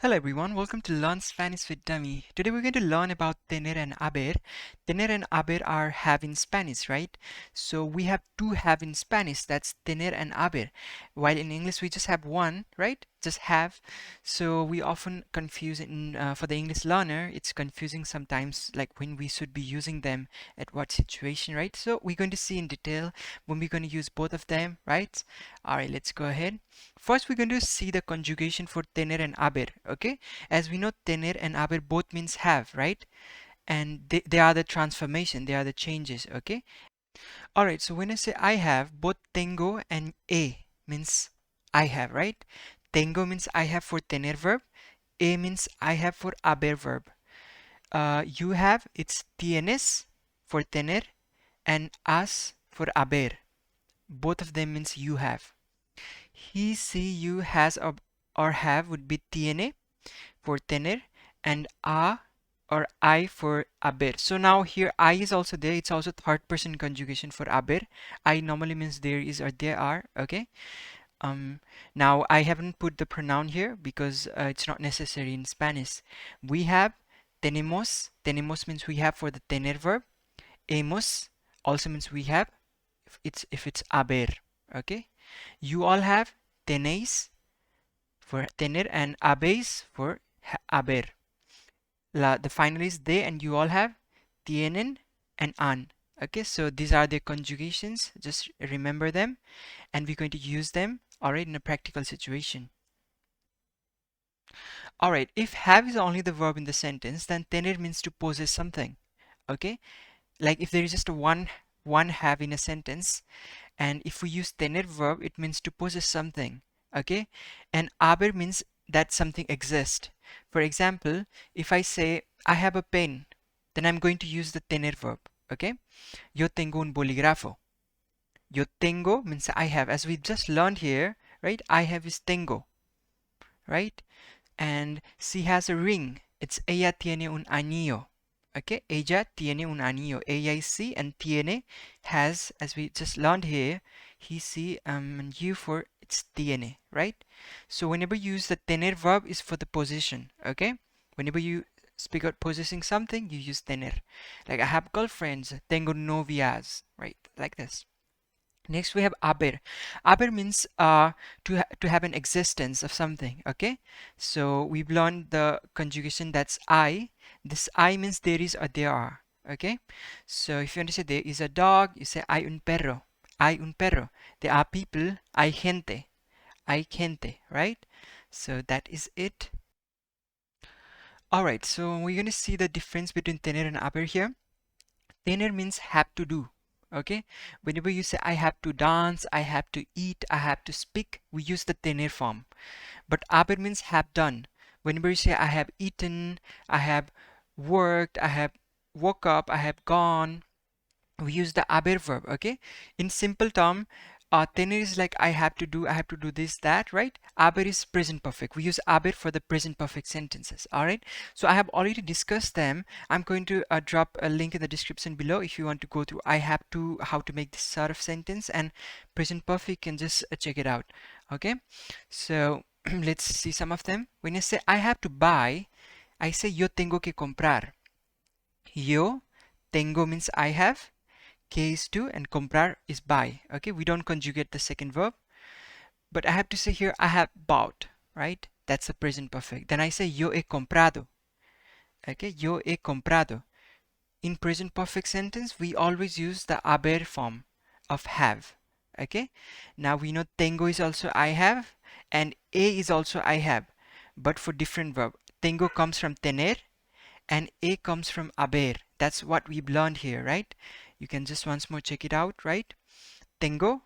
Hello everyone, welcome to Learn Spanish with Dummy. Today we're going to learn about tener and haber. Tener and haber are have in Spanish, right? So we have two have in Spanish, that's tener and haber. While in English we just have one, right? Just have. So we often confuse for the English learner, it's confusing sometimes like when we should be using them at what situation, right? So we're going to see in detail when we're going to use both of them, right? Alright, let's go ahead. First, we're going to see the conjugation for tener and haber, okay? As we know, tener and haber both means have, right? And they are the transformation, they are the changes, okay? Alright, so when I say I have, both tengo and means I have, right? Tengo means I have for tener verb, means I have for haber verb. You have, it's tienes for tener and has for haber. Both of them means you have. He, she, you, has, or have would be tiene for tener and a or I for haber. So now here I is also there. It's also third person conjugation for haber. I normally means there is or there are. Okay. Now I haven't put the pronoun here because it's not necessary in Spanish. We have tenemos. Tenemos means we have for the tener verb. Hemos also means we have if it's haber. Okay. You all have tenéis for tener and habéis for haber. The final is they and you all have tienen and han. Okay, so these are the conjugations. Just remember them and we're going to use them alright in a practical situation. Alright, if have is only the verb in the sentence, then tener means to possess something. Okay, like if there is just one have in a sentence, and if we use tener verb, it means to possess something. Okay, and haber means that something exists. For example, if I say I have a pen, then I'm going to use the tener verb. Okay, yo tengo un bolígrafo. Yo tengo means I have, as we just learned here, right? I have is tengo, right? And she has a ring. It's ella tiene un anillo. Okay, ella tiene un anillo. Ella is she and tiene has, as we just learned here, he, she, and you for it's tiene, right? So whenever you use the tener verb is for the position, okay? Whenever you speak out possessing something, you use tener. Like I have girlfriends, tengo novias, right? Like this. Next we have haber. Haber means to have an existence of something. Okay, so we've learned the conjugation that's I. This I means there is or there are. Okay, so if you want to say there is a dog, you say hay un perro. Hay un perro. There are people. Hay gente. Hay gente. Right. So that is it. All right. So we're going to see the difference between tener and haber here. Tener means have to do. Okay, whenever you say I have to dance, I have to eat, I have to speak, we use the tener form. But haber means have done. Whenever you say I have eaten, I have worked, I have woke up, I have gone, we use the haber verb. Okay, in simple term, tener is like I have to do this, that, right? Haber is present perfect. We use haber for the present perfect sentences. All right, so I have already discussed them. I'm going to drop a link in the description below if you want to go through I have to, how to make this sort of sentence, and present perfect, you can just check it out. Okay, so let's see some of them. When I say I have to buy, I say yo tengo que comprar. Yo tengo means I have, que is to, and comprar is buy. Okay, we don't conjugate the second verb, but I have to say here I have bought, right? That's the present perfect. Then I say yo he comprado. Okay, yo he comprado. In present perfect sentence, we always use the haber form of have. Okay, now we know tengo is also I have and a is also I have, but for different verb. Tengo comes from tener and a comes from haber. That's what we've learned here, right? You can just once more check it out, right? Tengo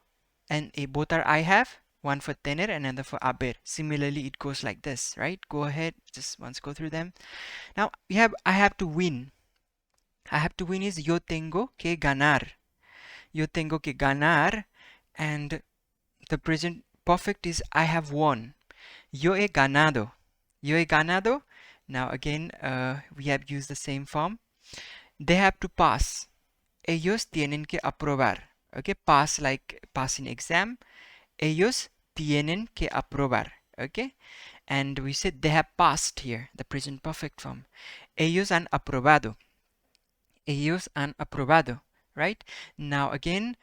and a both are I have, one for tener and another for haber. Similarly, it goes like this, right? Go ahead, just once go through them. Now we have I have to win. I have to win is yo tengo que ganar. Yo tengo que ganar, and the present perfect is I have won. Yo he ganado. Yo he ganado. Now again, we have used the same form. They have to pass. Ellos tienen que aprobar. Okay, pass like pass in exam. Ellos tienen que aprobar. Okay, and we said they have passed here, the present perfect form. Ellos han aprobado. Ellos han aprobado, right? Now again,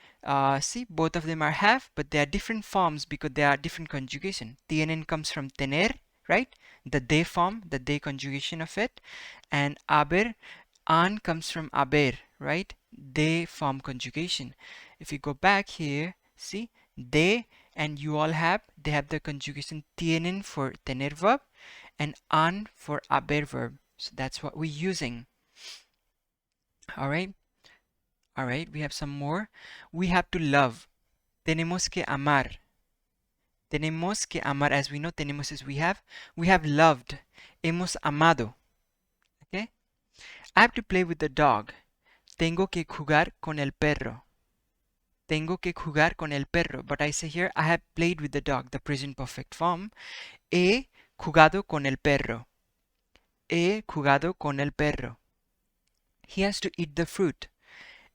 see, both of them are have, but they are different forms because they are different conjugation. Tienen comes from tener, right? The de form, the de conjugation of it, and haber, an comes from haber, right? De form conjugation. If you go back here, see, de and you all have, they have the conjugation tienen for tener verb and an for haber verb. So that's what we're using. All right. All right, we have some more. We have to love. Tenemos que amar. Tenemos que amar. As we know, tenemos is we have. We have loved. Hemos amado. Okay? I have to play with the dog. Tengo que jugar con el perro. Tengo que jugar con el perro. But I say here, I have played with the dog, the present perfect form. He jugado con el perro. He jugado con el perro. He has to eat the fruit.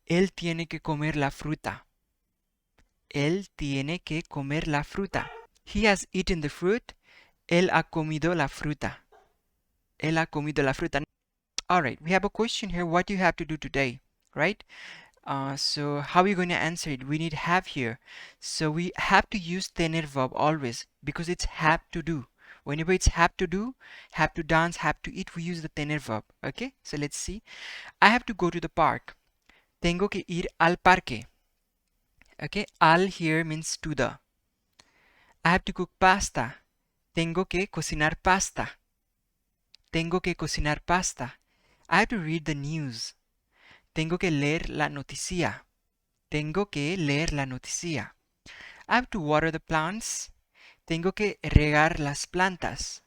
Él tiene que comer la fruta. Él tiene que comer la fruta. He has eaten the fruit. Él ha comido la fruta. Él ha comido la fruta. All right, we have a question here. What do you have to do today? Right? So how are you going to answer it? We need have here. So we have to use tener verb always because it's have to do. Whenever it's have to do, have to dance, have to eat, we use the tener verb. Okay? So let's see. I have to go to the park. Tengo que ir al parque. Okay? Al here means to the. I have to cook pasta. Tengo que cocinar pasta. Tengo que cocinar pasta. I have to read the news. Tengo que leer la noticia. Tengo que leer la noticia. I have to water the plants. Tengo que regar las plantas.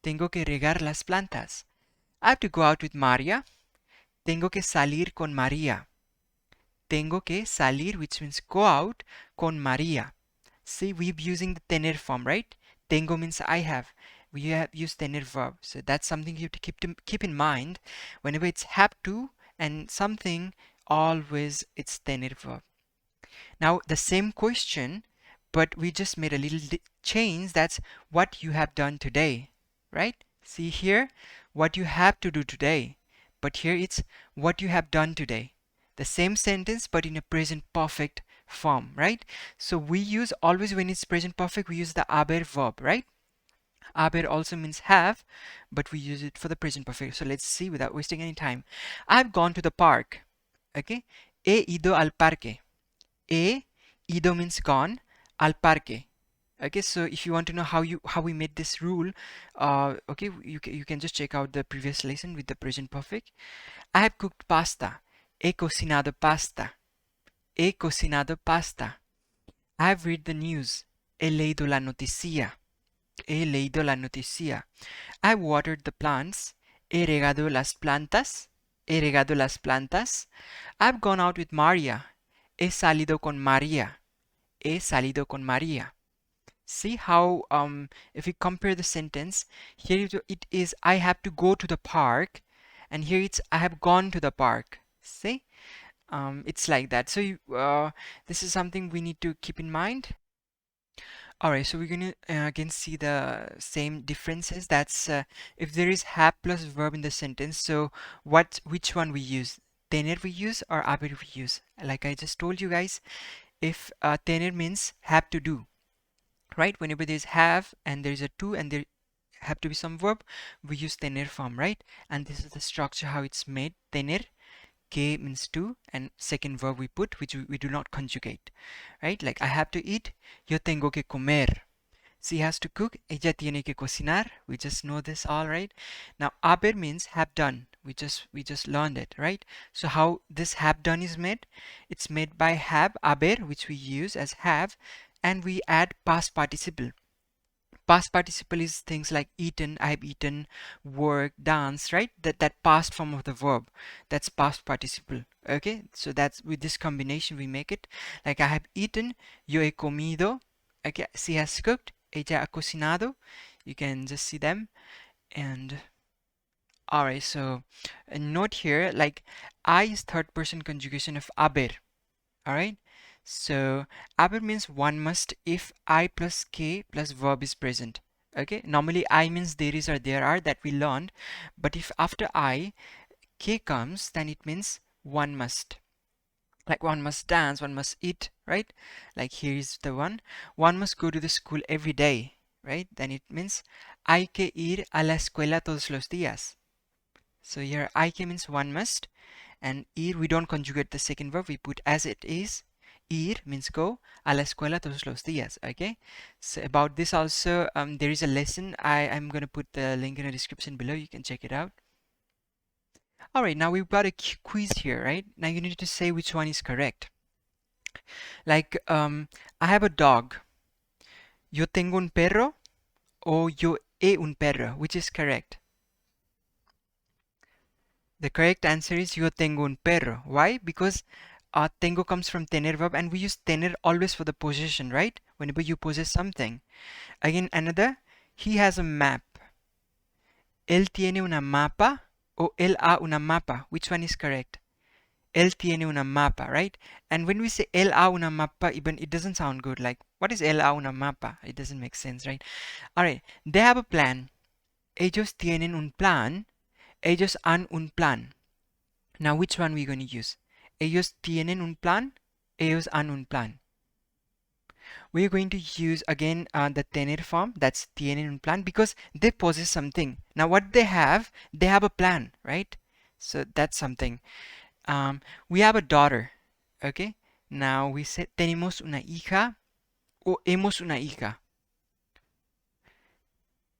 Tengo que regar las plantas. I have to go out with Maria. Tengo que salir con María. Tengo que salir, which means go out, con María. See, we're using the tener form, right? Tengo means I have. We have used tener verb. So that's something you have to keep in mind. Whenever it's have to and something, always it's tener verb. Now the same question, but we just made a little change. That's what you have done today, right? See here, what you have to do today. But here it's what you have done today. The same sentence, but in a present perfect form, right? So we use always when it's present perfect, we use the haber verb, right? Haber also means have, but we use it for the present perfect. So let's see without wasting any time. I've gone to the park. Okay? He ido al parque. He ido means gone. Al parque. Okay, so if you want to know how we made this rule, okay, you can just check out the previous lesson with the present perfect. I have cooked pasta. He cocinado pasta. He cocinado pasta. I have read the news. He leído la noticia. He leído la noticia. I watered the plants. He regado las plantas. He regado las plantas. I've gone out with Maria. He salido con María. He salido con María. See how if we compare the sentence, here it is I have to go to the park, and here it's I have gone to the park. See, it's like that. So this is something we need to keep in mind. Alright, so we're going to again see the same differences. That's if there is have plus verb in the sentence, so which one we use? Tener we use or haber we use? Like I just told you guys, if tener means have to do, right? Whenever there's have and there's a to and there have to be some verb, we use tener form, right? And this is the structure how it's made. Tener, que means to, and second verb we put, which we do not conjugate, right? Like I have to eat, yo tengo que comer. She has to cook, ella tiene que cocinar. We just know this all, right? Now haber means have done. We just learned it, right? So how this have done is made? It's made by have, haber, which we use as have, and we add past participle. Past participle is things like eaten, I have eaten, work, dance, right? That past form of the verb, that's past participle. Okay, so that's with this combination we make it. Like I have eaten, yo he comido. Okay, she has cooked, ella ha cocinado. You can just see them. And alright, so a note here, like I is third person conjugation of haber. Alright, so haber means one must if I plus k plus verb is present. Okay, normally I means there is or there are, that we learned, but if after I K comes, then it means one must. Like one must dance, one must eat, right? Like here is the one must go to the school every day, right? Then it means hay que ir a la escuela todos los días. So here hay que means one must, and ir, we don't conjugate the second verb, we put as it is. Ir means go, a la escuela todos los días. Okay, so about this also there is a lesson. I'm gonna put the link in the description below, you can check it out. All right, now we've got a quiz here, right? Now you need to say which one is correct. Like I have a dog. Yo tengo un perro, o yo he un perro, which is correct? The correct answer is yo tengo un perro. Why? Because tengo comes from tener verb, and we use tener always for the possession, right? Whenever you possess something. Again, another, he has a map. Él tiene una mapa, o él ha una mapa. Which one is correct? Él tiene una mapa, right? And when we say él ha una mapa, even it doesn't sound good. Like, what is él ha una mapa? It doesn't make sense, right? Alright, they have a plan. Ellos tienen un plan. Ellos han un plan. Now, which one we going to use? Ellos tienen un plan. Ellos han un plan. We're going to use again the tener form, that's tienen un plan, because they possess something. Now what they have a plan, right? So that's something. We have a daughter, okay? Now we say tenemos una hija, o hemos una hija.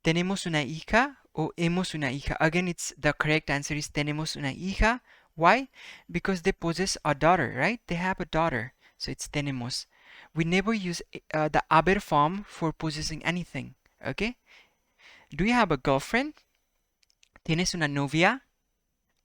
Tenemos una hija, o hemos una hija. Again, it's the correct answer is tenemos una hija. Why? Because they possess a daughter, right? They have a daughter, so it's tenemos. We never use the haber form for possessing anything, okay? Do you have a girlfriend? ¿Tienes una novia?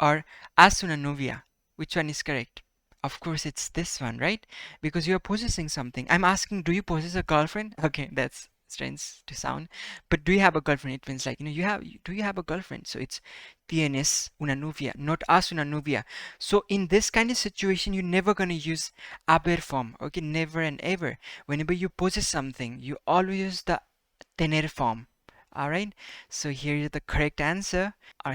Or has una novia? Which one is correct? Of course, it's this one, right? Because you're possessing something. I'm asking, do you possess a girlfriend? Okay, that's strange to sound. But do you have a girlfriend? It means like, do you have a girlfriend? So it's tienes una novia, not has una novia. So in this kind of situation, you're never going to use haber form. Okay, never and ever. Whenever you possess something, you always use the tener form. Alright, so here is the correct answer. Our